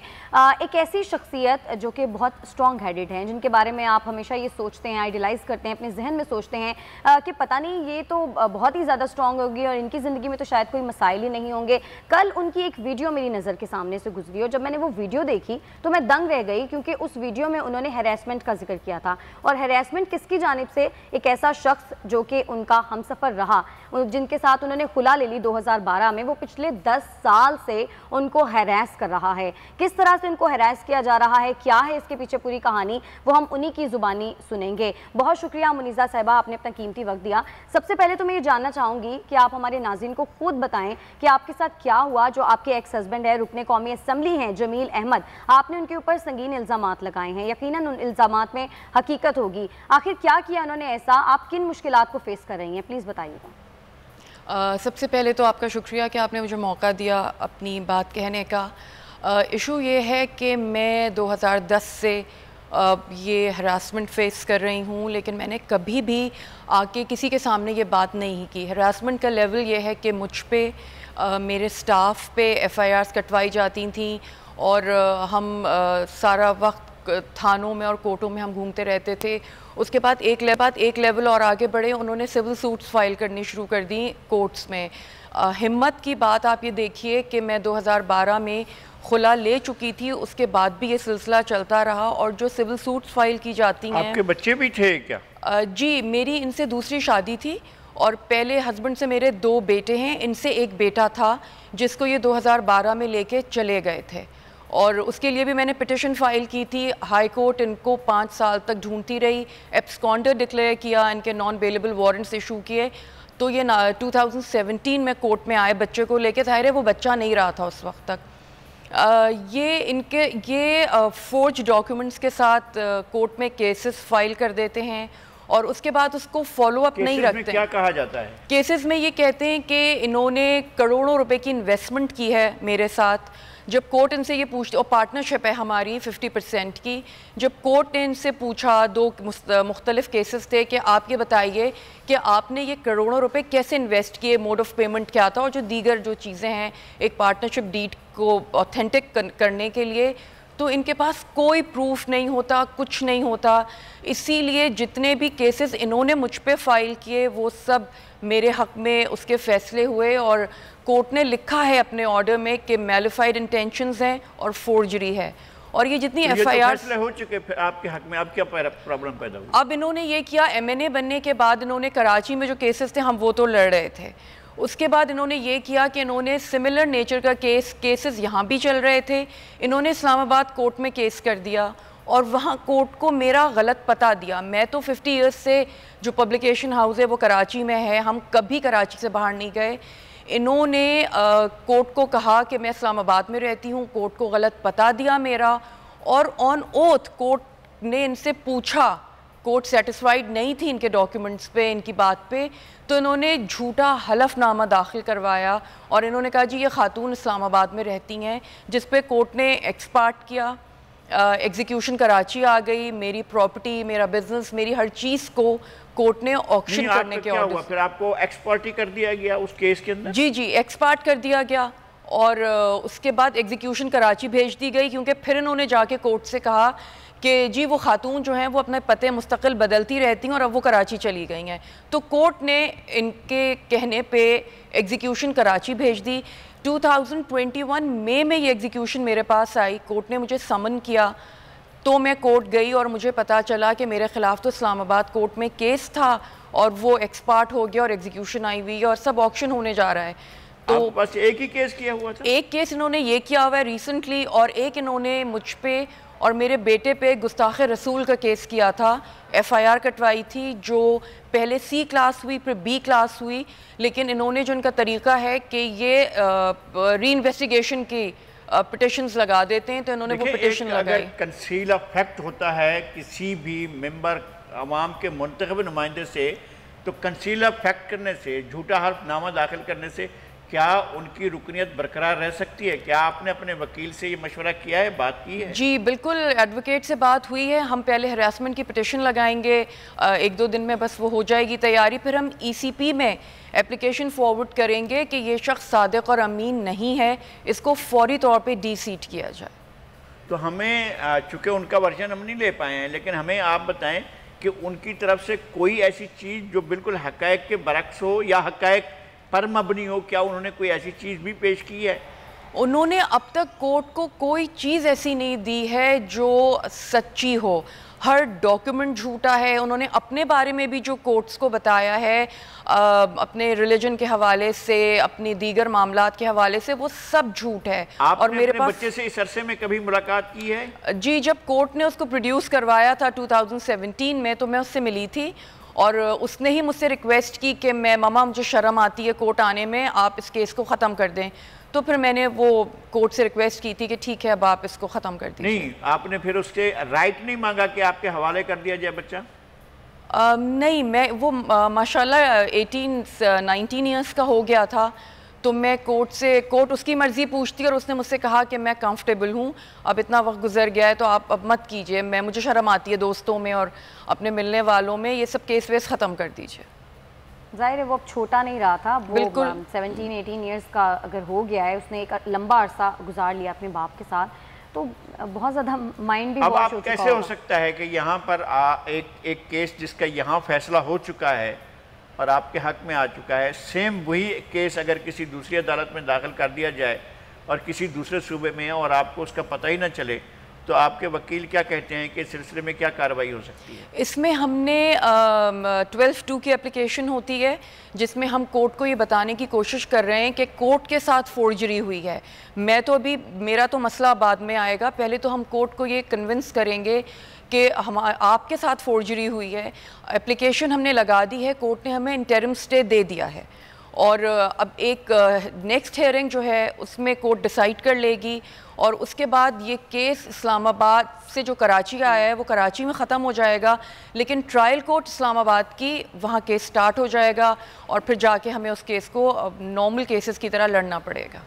[SPEAKER 2] एक ऐसी शख्सियत जो कि बहुत स्ट्रॉन्ग हेडेड हैं, जिनके बारे में आप हमेशा ये सोचते हैं, आइडियलाइज़ करते हैं, अपने जहन में सोचते हैं कि पता नहीं ये तो बहुत ही ज़्यादा स्ट्रॉन्ग होगी और इनकी ज़िंदगी में तो शायद कोई मसाइल ही नहीं होंगे। कल उनकी एक वीडियो मेरी नज़र के सामने से गुजरी और जब मैंने वो वीडियो देखी तो मैं दंग रह गई, क्योंकि उस वीडियो में उन्होंने हैरेसमेंट का जिक्र किया था। और हैरेसमेंट किसकी जानिब से? एक ऐसा शख्स जो कि उनका हमसफ़र रहा, जिनके साथ उन्होंने खुला ले ली 2012 में, वो पिछले 10 साल से उनको हैरेस कर रहा है। किस तरह से उनको हैरेस किया जा रहा है, क्या है इसके पीछे पूरी कहानी, वो हम उन्हीं की ज़ुबानी सुनेंगे। बहुत शुक्रिया मुनीज़ा साहिबा, आपने अपना कीमती वक्त दिया। सबसे पहले तो मैं ये जानना चाहूँगी कि आप हमारे नाज़रीन को खुद बताएं कि आपके साथ क्या हुआ। जो आपके एक्स हस्बैंड है, रुकने कौमी असम्बली हैं जमील अहमद, आपने उनके ऊपर संगीन इल्ज़ामात लगाए हैं, यकीनन उन इल्ज़ामात में हकीकत होगी। आखिर क्या किया उन्होंने ऐसा, आप किन मुश्किलात को फेस कर रही हैं, प्लीज़ बताइएगा।
[SPEAKER 4] सबसे पहले तो आपका शुक्रिया कि आपने मुझे मौका दिया अपनी बात कहने का। इशू ये है कि मैं 2010 से ये हरासमेंट फ़ेस कर रही हूँ, लेकिन मैंने कभी भी आके किसी के सामने ये बात नहीं की। हरासमेंट का लेवल ये है कि मुझ पे, मेरे स्टाफ पे FIRs कटवाई जाती थी और हम सारा वक्त थानों में और कोर्टों में हम घूमते रहते थे। उसके बाद एक लेवल और आगे बढ़े, उन्होंने सिविल सूट्स फाइल करनी शुरू कर दी कोर्ट्स में। हिम्मत की बात आप ये देखिए कि मैं 2012 में खुला ले चुकी थी, उसके बाद भी ये सिलसिला चलता रहा और जो सिविल सूट्स फाइल की जाती हैं।
[SPEAKER 3] आपके बच्चे भी थे क्या?
[SPEAKER 4] जी, मेरी इनसे दूसरी शादी थी और पहले हस्बैंड से मेरे 2 बेटे हैं, इनसे एक बेटा था जिसको ये 2012 में लेके चले गए थे और उसके लिए भी मैंने पिटिशन फाइल की थी। हाई कोर्ट इनको 5 साल तक ढूंढती रही, एब्सकॉन्डर डिक्लेयर किया, इनके नॉन बेलेबल वारंट्स इशू किए, तो ये 2017 में कोर्ट में आए बच्चे को लेके। जाहिर है वो बच्चा नहीं रहा था उस वक्त तक। ये फोर्ज डॉक्यूमेंट्स के साथ कोर्ट में केसेस फाइल कर देते हैं और उसके बाद उसको फॉलो अप नहीं रखते।
[SPEAKER 3] क्या कहा जाता है
[SPEAKER 4] केसेस में? ये कहते हैं कि इन्होंने करोड़ों रुपए की इन्वेस्टमेंट की है मेरे साथ। जब कोर्ट इनसे ये पूछते, और पार्टनरशिप है हमारी 50% की, जब कोर्ट ने इनसे पूछा, 2 मुख्तलिफ केसेस थे, कि आप ये बताइए कि आपने ये करोड़ों रुपए कैसे इन्वेस्ट किए, मोड ऑफ पेमेंट क्या था और जो दीगर जो चीज़ें हैं एक पार्टनरशिप डीड को ऑथेंटिक करने के लिए, तो इनके पास कोई प्रूफ नहीं होता, कुछ नहीं होता। इसीलिए जितने भी केसेस इन्होंने मुझ पे फाइल किए वो सब मेरे हक़ में उसके फ़ैसले हुए और कोर्ट ने लिखा है अपने ऑर्डर में कि मैलिफाइड इंटेंशंस हैं और फोर्जरी है। और ये जितनी FIR
[SPEAKER 3] हो चुके आपके हक़ में, अब क्या प्रॉब्लम पैदा हुई?
[SPEAKER 4] अब इन्होंने ये किया, MNA बनने के बाद इन्होंने कराची में जो केसेस थे हम वो तो लड़ रहे थे, उसके बाद इन्होंने ये किया कि इन्होंने सिमिलर नेचर का केसेस यहाँ भी चल रहे थे, इन्होंने इस्लामाबाद कोर्ट में केस कर दिया और वहाँ कोर्ट को मेरा गलत पता दिया। मैं तो 50 इयर्स से जो पब्लिकेशन हाउस है वो कराची में है, हम कभी कराची से बाहर नहीं गए। इन्होंने कोर्ट को कहा कि मैं इस्लामाबाद में रहती हूँ, कोर्ट को गलत पता दिया मेरा और ऑन ओथ कोर्ट ने इनसे पूछा, कोर्ट सेटिस्फाइड नहीं थी इनके डॉक्यूमेंट्स पे, इनकी बात पे, तो इन्होंने झूठा हलफनामा दाखिल करवाया और इन्होंने कहा जी ये खातून इस्लामाबाद में रहती हैं, जिस पे कोर्ट ने एक्सपार्ट किया। एग्जीक्यूशन कराची आ गई, मेरी प्रॉपर्टी, मेरा बिजनेस, मेरी हर चीज़ को कोर्ट ने ऑक्शन करने के ऑर्डर।
[SPEAKER 3] फिर आपको एक्सपर्ट ही कर दिया गया उस केस के अंदर?
[SPEAKER 4] जी, एक्सपर्ट कर दिया गया और उसके बाद एग्जीक्यूशन कराची भेज दी गई, क्योंकि फिर इन्होंने जाके कोर्ट से कहा कि जी वो खातून जो हैं वो अपने पते मुस्तकिल बदलती रहती हैं और अब वो कराची चली गई हैं। तो कोर्ट ने इनके कहने पे एग्जीक्यूशन कराची भेज दी। 2021 मई में ये एग्जीक्यूशन मेरे पास आई, कोर्ट ने मुझे समन किया, तो मैं कोर्ट गई और मुझे पता चला कि मेरे ख़िलाफ़ तो इस्लामाबाद कोर्ट में केस था और वो एक्सपार्ट हो गया और एग्जीक्यूशन आई हुई है और सब ऑक्शन होने जा रहा है।
[SPEAKER 3] तो बस एक ही केस किया हुआ था?
[SPEAKER 4] एक केस इन्होंने ये किया हुआ है रिसेंटली, और एक इन्होंने मुझ पे और मेरे बेटे पे गुस्ताखे रसूल का केस किया था। FIR कटवाई थी जो पहले C क्लास हुई फिर B क्लास हुई, लेकिन इन्होंने जो इनका तरीका है कि ये री इन्वेस्टिगेशन की पिटिशंस लगा देते हैं, तो इन्होंने वो पिटिशन लगाई।
[SPEAKER 3] कंसील ऑफ फैक्ट होता है किसी भी मेंबर अवाम के मुंतखब नुमाइंदे से, तो कंसील ऑफ फैक्ट करने से, झूठा हल्फनामा दाखिल करने से क्या उनकी रुकनियत बरकरार रह सकती है? क्या आपने अपने वकील से ये मशवरा किया है, बात की है?
[SPEAKER 4] जी बिल्कुल, एडवोकेट से बात हुई है। हम पहले हरासमेंट की पिटिशन लगाएंगे, 1-2 दिन में बस वो हो जाएगी तैयारी। फिर हम ECP में एप्लीकेशन फॉरवर्ड करेंगे कि ये शख्स सादिक और अमीन नहीं है, इसको फौरी तौर पे डीसीट किया जाए।
[SPEAKER 3] तो हमें चूँकि उनका वर्जन हम नहीं ले पाए हैं, लेकिन हमें आप बताएं कि उनकी तरफ से कोई ऐसी चीज़ जो बिल्कुल हक़ाइक़ के बरक्स हो या हक़ाइक़ पर मबनी हो, क्या उन्होंने कोई ऐसी चीज़ भी पेश की है?
[SPEAKER 4] उन्होंने अब तक कोर्ट को कोई चीज़ ऐसी नहीं दी है जो सच्ची हो। हर डॉक्यूमेंट झूठा है। उन्होंने अपने बारे में भी जो कोर्ट्स को बताया है, अपने रिलीजन के हवाले से, अपनी दीगर मामलात के हवाले से, वो सब झूठ है।
[SPEAKER 3] और मेरे पास बच्चे से इस अरसे में कभी मुलाकात की है?
[SPEAKER 4] जी, जब कोर्ट ने उसको प्रोड्यूस करवाया था 2017 में, तो मैं उससे मिली थी और उसने ही मुझसे रिक्वेस्ट की कि मैं ममा मुझे शर्म आती है कोर्ट आने में, आप इस केस को ख़त्म कर दें। तो फिर मैंने वो कोर्ट से रिक्वेस्ट की थी कि ठीक है अब आप इसको ख़त्म कर दीजिए।
[SPEAKER 3] नहीं, आपने फिर उससे राइट नहीं मांगा कि आपके हवाले कर दिया जाए बच्चा?
[SPEAKER 4] नहीं, मैं वो माशाल्लाह 18-19 ईयर्स का हो गया था, तो मैं कोर्ट उसकी मर्ज़ी पूछती और उसने मुझसे कहा कि मैं कंफर्टेबल हूँ, अब इतना वक्त गुजर गया है तो आप अब मत कीजिए, मुझे शर्म आती है दोस्तों में और अपने मिलने वालों में, ये सब केस वेस ख़त्म कर दीजिए।
[SPEAKER 2] जाहिर है वो अब छोटा नहीं रहा था, वो 17-18 ईयर्स का अगर हो गया है, उसने एक लंबा अरसा गुजार लिया अपने बाप के साथ, तो बहुत ज़्यादा माइंड भी
[SPEAKER 3] अब
[SPEAKER 2] वॉश
[SPEAKER 3] आप
[SPEAKER 2] हो चुका
[SPEAKER 3] कैसे हो सकता है कि यहाँ पर एक केस जिसका यहाँ फैसला हो चुका है और आपके हक में आ चुका है, सेम वही केस अगर किसी दूसरी अदालत में दाखिल कर दिया जाए और किसी दूसरे सूबे में और आपको उसका पता ही ना चले, तो आपके वकील क्या कहते हैं कि इस सिलसिले में क्या कार्रवाई हो सकती है?
[SPEAKER 4] इसमें हमने 12(2) की एप्लीकेशन होती है जिसमें हम कोर्ट को ये बताने की कोशिश कर रहे हैं कि कोर्ट के साथ फोर्जरी हुई है। मैं तो अभी, मेरा तो मसला बाद में आएगा, पहले तो हम कोर्ट को ये कन्विंस करेंगे कि आपके साथ फोर्जरी हुई है। एप्लीकेशन हमने लगा दी है, कोर्ट ने हमें इंटरिम स्टे दे दिया है और अब एक नेक्स्ट हियरिंग जो है उसमें कोर्ट डिसाइड कर लेगी और उसके बाद ये केस इस्लामाबाद से जो कराची आया है वो कराची में ख़त्म हो जाएगा, लेकिन ट्रायल कोर्ट इस्लामाबाद की वहाँ केस स्टार्ट हो जाएगा और फिर जाके हमें उस केस को नॉर्मल केसेस की तरह लड़ना पड़ेगा।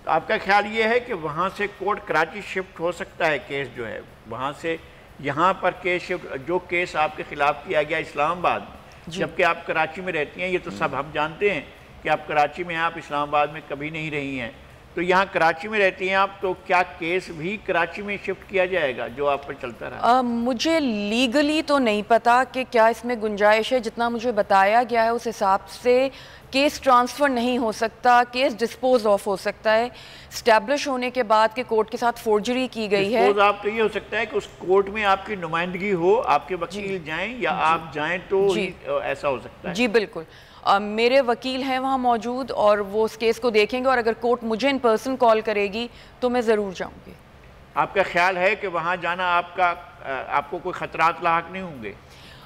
[SPEAKER 3] तो आपका ख्याल ये है कि वहाँ से कोर्ट कराची शिफ्ट हो सकता है, केस जो है वहाँ से यहाँ पर केस शिफ्ट, जो केस आपके ख़िलाफ़ किया गया इस्लामाबाद, जबकि आप कराची में रहती हैं, ये तो सब हम जानते हैं कि आप कराची में, आप इस्लामाबाद में कभी नहीं रही हैं, तो यहाँ कराची में रहती हैं आप, तो क्या केस भी कराची में शिफ्ट किया जाएगा जो आप पर चलता रहा?
[SPEAKER 4] मुझे लीगली तो नहीं पता कि क्या इसमें गुंजाइश है, जितना मुझे बताया गया है उस हिसाब से केस ट्रांसफ़र नहीं हो सकता, केस डिस्पोज ऑफ हो सकता है स्टैब्लिश होने के बाद कि कोर्ट के साथ फोर्जरी की गई है।
[SPEAKER 3] डिस्पोज ऑफ तो ये हो सकता है कि उस कोर्ट में आपकी नुमाइंदगी हो, आपके वकील जाएं या आप जाएं, तो ऐसा हो सकता है।
[SPEAKER 4] जी बिल्कुल, मेरे वकील हैं वहाँ मौजूद और वो उस केस को देखेंगे और अगर कोर्ट मुझे इन पर्सन कॉल करेगी तो मैं ज़रूर जाऊँगी।
[SPEAKER 3] आपका ख्याल है कि वहाँ जाना आपको कोई ख़तरात लाहक नहीं होंगे?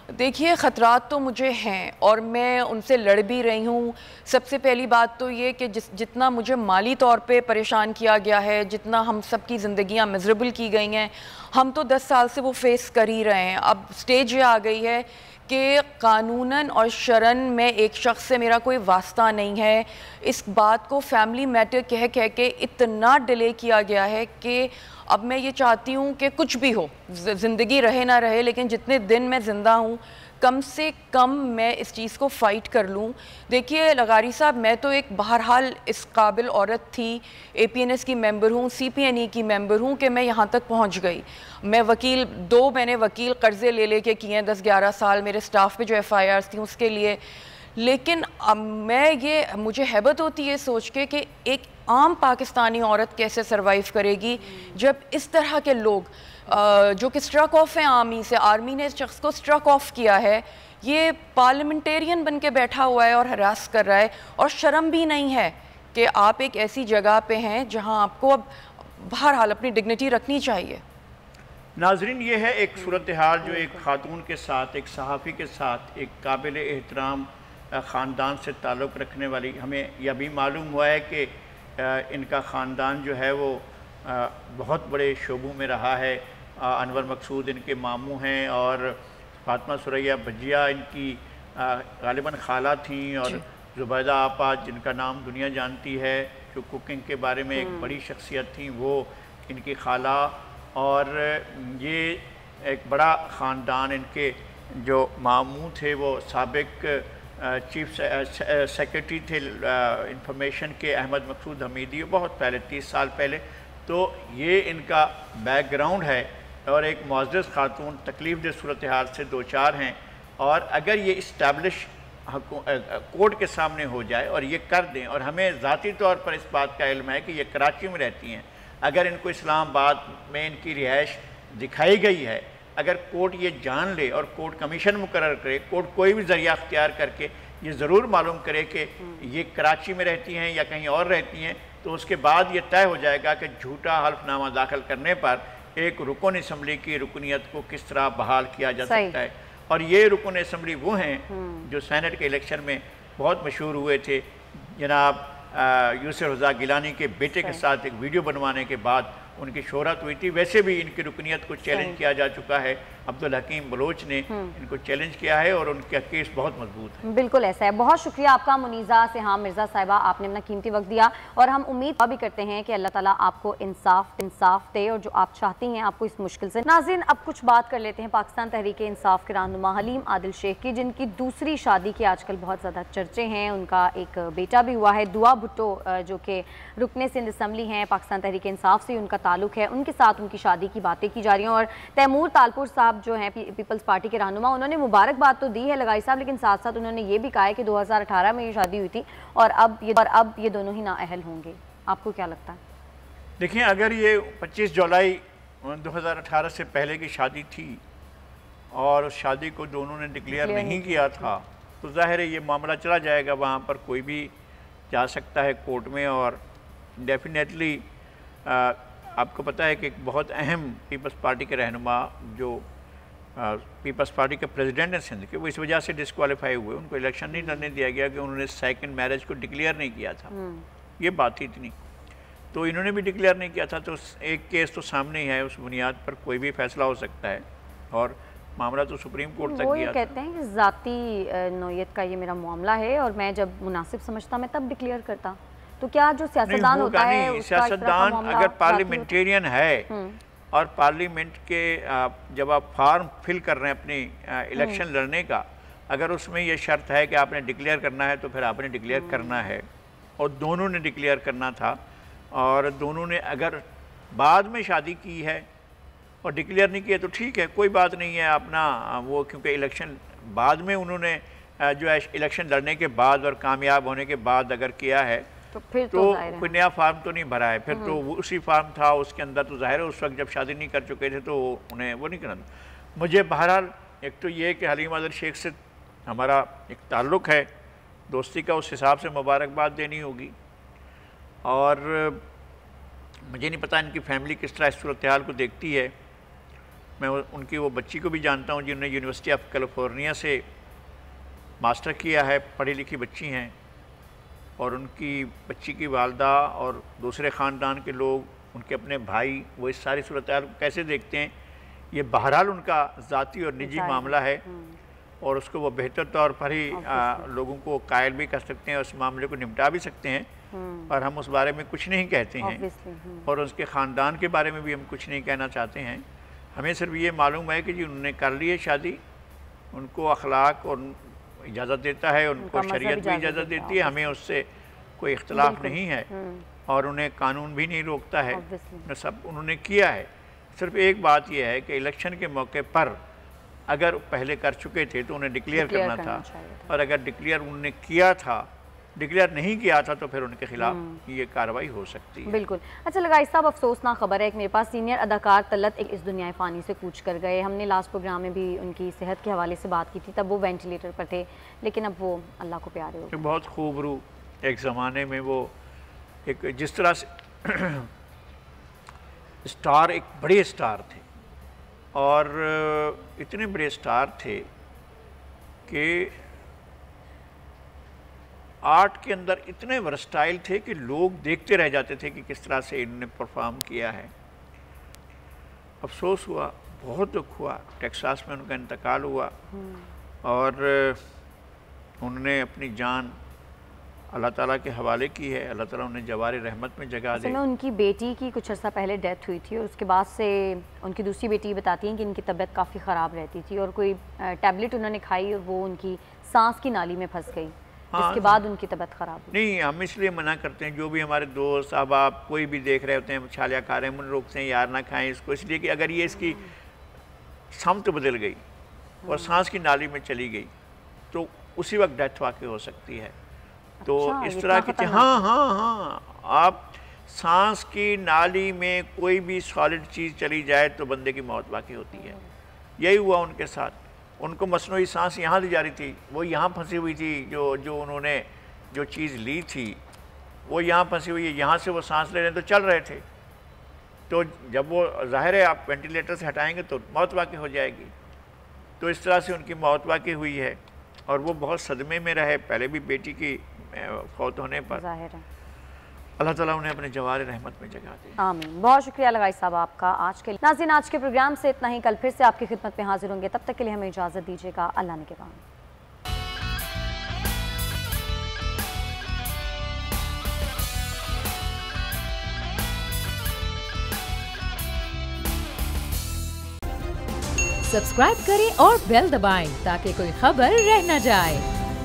[SPEAKER 4] देखिए, ख़तरात तो मुझे हैं और मैं उनसे लड़ भी रही हूँ। सबसे पहली बात तो ये कि जितना मुझे माली तौर पे परेशान किया गया है, जितना हम सब की ज़िंदगियाँ मिज़रेबल की गई हैं, हम तो 10 साल से वो फेस कर ही रहे हैं। अब स्टेज ये आ गई है कि कानूनन और शरन में एक शख्स से मेरा कोई वास्ता नहीं है। इस बात को फैमिली मैटर कह के इतना डिले किया गया है कि अब मैं ये चाहती हूँ कि कुछ भी हो, ज़िंदगी रहे ना रहे, लेकिन जितने दिन मैं ज़िंदा हूँ कम से कम मैं इस चीज़ को फ़ाइट कर लूँ। देखिए लगारी साहब, मैं तो एक बहरहाल इस काबिल औरत थी, APNS की मेंबर हूँ, CPNE की मेंबर हूँ कि मैं यहाँ तक पहुँच गई। मैं मैंने वकील कर्ज़े ले के किए हैं 10-11 साल, मेरे स्टाफ पे जो FIRs थी उसके लिए। लेकिन अब मुझे हैबत होती है सोच के कि एक आम पाकिस्तानी औरत कैसे सरवाइव करेगी जब इस तरह के लोग जो कि स्ट्रक ऑफ हैं आर्मी से, आर्मी ने इस शख्स को स्ट्रक ऑफ किया है, ये पार्लियामेंटेरियन बन के बैठा हुआ है और हरास कर रहा है और शर्म भी नहीं है कि आप एक ऐसी जगह पे हैं जहां आपको अब बहरहाल अपनी डिग्निटी रखनी चाहिए।
[SPEAKER 3] नाजरीन, ये है एक सूरत हाल जो एक खातून के साथ, एक सहाफ़ी के साथ, एक काबिल एहतराम ख़ानदान से ताल्लुक़ रखने वाली, हमें यह भी मालूम हुआ है कि इनका ख़ानदान जो है वो बहुत बड़े शोबों में रहा है। अनवर मकसूद इनके मामू हैं और फातिमा सुरैया भजिया इनकी गालिबन खाला थी, और ज़ुबैदा आपा जिनका नाम दुनिया जानती है, जो कुकिंग के बारे में एक बड़ी शख्सियत थी, वो इनकी खाला। और ये एक बड़ा ख़ानदान, इनके जो मामू थे वो साबिक चीफ सेक्रेटरी थे इंफॉर्मेशन के, अहमद मकसूद हमीदी, बहुत पहले 30 साल पहले। तो ये इनका बैकग्राउंड है और एक मुअज़्ज़ज़ खातून तकलीफ़ दे सूरत हाल से दो चार हैं। और अगर ये इस्टेब्लिश कोर्ट के सामने हो जाए और ये कर दें, और हमें ज़ाती तौर पर इस बात का इल्म है कि ये कराची में रहती हैं, अगर इनको इस्लामाबाद में इनकी रिहाइश दिखाई गई है, अगर कोर्ट ये जान ले और कोर्ट कमीशन मुकर्रर करे, कोर्ट कोई भी ज़रिया अख्तियार करके ये ज़रूर मालूम करे कि ये कराची में रहती हैं या कहीं और रहती हैं, तो उसके बाद ये तय हो जाएगा कि झूठा हल्फनामा दाखिल करने पर एक रुकन असम्बली की रुकनीत को किस तरह बहाल किया जा सकता है। और ये रुकन असम्बली वो हैं जो सेनेट के इलेक्शन में बहुत मशहूर हुए थे। जनाब यूसुफ रज़ा गिलानी के बेटे के साथ एक वीडियो बनवाने के बाद उनकी शोहरत हुई थी। वैसे भी इनकी रुकनीत को चैलेंज किया जा चुका है। अब्दुल हकीम बलोच ने इनको चैलेंज किया है और उनका केस बहुत मजबूत है।
[SPEAKER 2] बिल्कुल ऐसा है। बहुत शुक्रिया आपका मुनीज़ा सिहाम मिर्ज़ा साहिबा, आपने अपना कीमती वक्त दिया और हम उम्मीद भी करते हैं कि अल्लाह ताला आपको इंसाफ दे और जो आप चाहती हैं आपको इस मुश्किल से। नाज़रीन, अब कुछ बात कर लेते हैं पाकिस्तान तहरीक इंसाफ के रहनुमा हलीम आदिल शेख की, जिनकी दूसरी शादी के आजकल बहुत ज़्यादा चर्चे हैं। उनका एक बेटा भी हुआ है, दुआ भुट्टो, जो कि रुकने सिंध असम्बली हैं, पाकिस्तान तहरीक इंसाफ से उनका ताल्लुक है, उनके साथ उनकी शादी की बातें की जा रही हैं। और तैमूर तालपुर साहब जो हैं पीपल्स पार्टी के रहनुमा, उन्होंने मुबारकबाद तो दी है लगाई साहब, लेकिन साथ साथ उन्होंने ये भी कहा है कि 2018 में ये शादी हुई थी और अब ये दोनों ही नाअहल होंगे। आपको क्या लगता है?
[SPEAKER 3] देखिए, अगर ये 25 जुलाई 2018 से पहले की शादी थी और उस शादी को दोनों ने डिक्लेयर नहीं किया था, तो जाहिर है ये मामला चला जाएगा, वहाँ पर कोई भी जा सकता है कोर्ट में। और डेफिनेटली आपको पता है कि एक बहुत अहम पीपल्स पार्टी के रहनुमा जो पीपल्स पार्टी के प्रेसिडेंट हैं सिंध के, वो इस वजह से डिस्क्वालीफाई हुए, उनको इलेक्शन नहीं लड़ने दिया गया कि उन्होंने सेकंड मैरिज को डिक्लेयर नहीं किया था। ये बात ही इतनी, तो इन्होंने भी डिक्लेयर नहीं किया था। तो एक केस तो सामने ही है, उस बुनियाद पर कोई भी फैसला हो सकता है और मामला तो सुप्रीम कोर्ट तक गया।
[SPEAKER 2] कहते हैं कि ज़ाती नौयत का ये मेरा मामला है और मैं जब मुनासिब समझता मैं तब डिक्लेयर करता। तो क्या जो सियासतदान होता है,
[SPEAKER 3] सियासतदान अगर पार्लियामेंटेरियन है और पार्लियामेंट के जब आप फार्म फिल कर रहे हैं अपनी इलेक्शन लड़ने का, अगर उसमें ये शर्त है कि आपने डिक्लेयर करना है तो फिर आपने डिक्लेयर करना है। और दोनों ने डिक्लेयर करना था, और दोनों ने अगर बाद में शादी की है और डिक्लेयर नहीं किया तो ठीक है, कोई बात नहीं है अपना वो, क्योंकि इलेक्शन बाद में उन्होंने जो है इलेक्शन लड़ने के बाद और कामयाब होने के बाद अगर किया है
[SPEAKER 2] तो फिर
[SPEAKER 3] तो कोई नया फार्म तो नहीं भरा है, फिर तो उसी फार्म था उसके अंदर। तो जाहिर है उस वक्त जब शादी नहीं कर चुके थे तो उन्हें वो नहीं करना। मुझे बहरहाल एक तो ये कि हलीम आदिल शेख से हमारा एक ताल्लुक़ है दोस्ती का, उस हिसाब से मुबारकबाद देनी होगी। और मुझे नहीं पता इनकी फैमिली किस तरह इस सूरत हाल को देखती है। मैं उनकी वो बच्ची को भी जानता हूँ जिन्होंने यूनिवर्सिटी ऑफ कैलिफोर्निया से मास्टर किया है, पढ़ी लिखी बच्ची हैं, और उनकी बच्ची की वालदा और दूसरे ख़ानदान के लोग, उनके अपने भाई, वो इस सारी सूरत हाल को कैसे देखते हैं। ये बहरहाल उनका ज़ाती और निजी मामला है और उसको वो बेहतर तौर पर ही लोगों को कायल भी कर सकते हैं, उस मामले को निपटा भी सकते हैं, और हम उस बारे में कुछ नहीं कहते हैं। और उसके ख़ानदान के बारे में भी हम कुछ नहीं कहना चाहते हैं। हमें सिर्फ ये मालूम है कि जी उन्होंने कर ली है शादी, उनको अखलाक और इजाज़त देता है, उनको शरीयत भी इजाज़त देती है, हमें उससे कोई इख्तलाफ नहीं है और उन्हें कानून भी नहीं रोकता है, सब उन्होंने किया है। सिर्फ एक बात यह है कि इलेक्शन के मौके पर अगर पहले कर चुके थे तो उन्हें डिक्लेयर करना था, और अगर डिक्लेयर उन्होंने किया था, डिक्लेयर नहीं किया था तो फिर उनके खिलाफ ये कार्रवाई हो सकती है।
[SPEAKER 2] बिल्कुल। अच्छा लगाई साहब, अफसोसनाक खबर है, मेरे पास सीनियर अदाकार तलत इस दुनिया फ़ानी से कूच कर गए। हमने लास्ट प्रोग्राम में भी उनकी सेहत के हवाले से बात की थी, तब वो वेंटिलेटर पर थे, लेकिन अब वो अल्लाह को प्यारे हो गए।
[SPEAKER 3] बहुत खूबरू एक ज़माने में वो एक जिस तरह से स्टार एक बड़े स्टार थे और इतने बड़े स्टार थे कि आर्ट के अंदर इतने वर्सटाइल थे कि लोग देखते रह जाते थे कि किस तरह से इन्होंने परफॉर्म किया है। अफसोस हुआ, बहुत दुख हुआ, टेक्सास में उनका इंतकाल हुआ और उन्होंने अपनी जान अल्लाह ताला के हवाले की है। अल्लाह ताला उन्हें जवारे रहमत में जगह दे।
[SPEAKER 2] उनकी बेटी की कुछ अर्सा पहले डेथ हुई थी और उसके बाद से उनकी दूसरी बेटी बताती हैं कि इनकी तबीयत काफ़ी ख़राब रहती थी और कोई टैबलेट उन्होंने खाई और वो उनकी सांस की नाली में फंस गई, जिसके बाद उनकी तबीयत ख़राब हुई।
[SPEAKER 3] नहीं, हम इसलिए मना करते हैं, जो भी हमारे दोस्त अहबाब कोई भी देख रहे होते हैं छालिया खा रहे हैं, मन रोकते हैं यार ना खाएं इसको, इसलिए कि अगर ये इसकी समत बदल गई और सांस की नाली में चली गई तो उसी वक्त डेथ वाकई हो सकती है। तो इस तरह की हाँ, आप सांस की नाली में कोई भी सॉलिड चीज़ चली जाए तो बंदे की मौत वाकई होती है। यही हुआ उनके साथ। उनको मसनूई सांस यहाँ ली जा रही थी, वो यहाँ फंसी हुई थी, जो उन्होंने जो चीज़ ली थी वो यहाँ फंसी हुई है, यहाँ से वो सांस ले रहे हैं तो चल रहे थे। तो जब वो ज़ाहिर है आप वेंटिलेटर से हटाएंगे तो मौत वाकई हो जाएगी। तो इस तरह से उनकी मौत वाकई हुई है और वो बहुत सदमे में रहे, पहले भी बेटी की फौत होने पर। अल्लाह ताला उन्हें अपने जवारे रहमत में जगह दे।
[SPEAKER 2] आमीन। बहुत शुक्रिया लगाई साहब आपका आज के लिए। नाज़रीन, आज के प्रोग्राम से इतना ही। कल फिर से आपकी खिदमत में हाजिर होंगे, तब तक के लिए हमें इजाज़त दीजिएगा। अल्लाह ने के बाद।
[SPEAKER 1] सब्सक्राइब करें और बेल दबाएं ताकि कोई खबर रह न जाए।